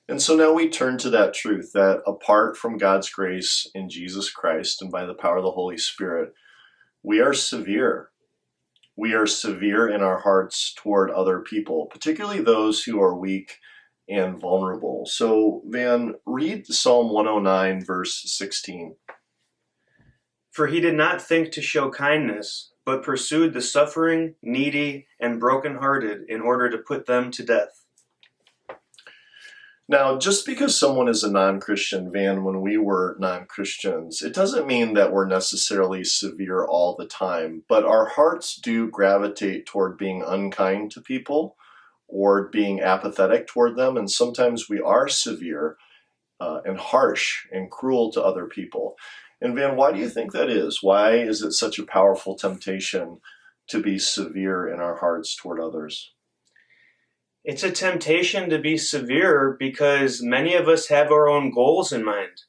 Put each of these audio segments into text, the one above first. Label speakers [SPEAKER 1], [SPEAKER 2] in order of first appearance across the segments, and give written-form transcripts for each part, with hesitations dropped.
[SPEAKER 1] And so now we turn to that truth that apart from God's grace in Jesus Christ and by the power of the Holy Spirit, we are severe. We are severe in our hearts toward other people, particularly those who are weak and vulnerable. So, Van, read Psalm 109, verse 16.
[SPEAKER 2] For he did not think to show kindness, but pursued the suffering, needy, and brokenhearted in order to put them to death.
[SPEAKER 1] Now, just because someone is a non-Christian, Van, when we were non-Christians, it doesn't mean that we're necessarily severe all the time, but our hearts do gravitate toward being unkind to people or being apathetic toward them, and sometimes we are severe and harsh and cruel to other people. And Van, why do you think that is? Why is it such a powerful temptation to be severe in our hearts toward others?
[SPEAKER 2] It's a temptation to be severe because many of us have our own goals in mind,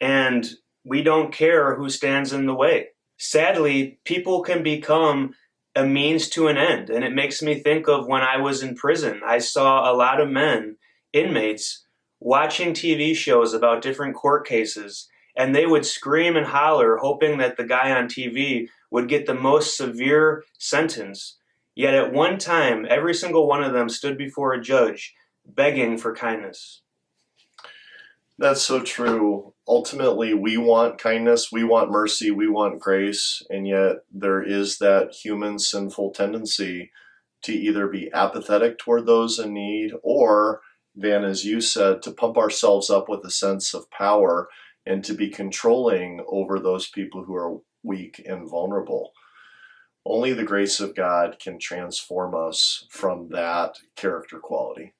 [SPEAKER 2] and we don't care who stands in the way. Sadly, people can become a means to an end, and it makes me think of when I was in prison. I saw a lot of men, inmates, watching TV shows about different court cases, and they would scream and holler, hoping that the guy on TV would get the most severe sentence. Yet at one time, every single one of them stood before a judge begging for kindness.
[SPEAKER 1] That's so true. Ultimately, we want kindness, we want mercy, we want grace, and yet there is that human sinful tendency to either be apathetic toward those in need or, Van, as you said, to pump ourselves up with a sense of power and to be controlling over those people who are weak and vulnerable. Only the grace of God can transform us from that character quality.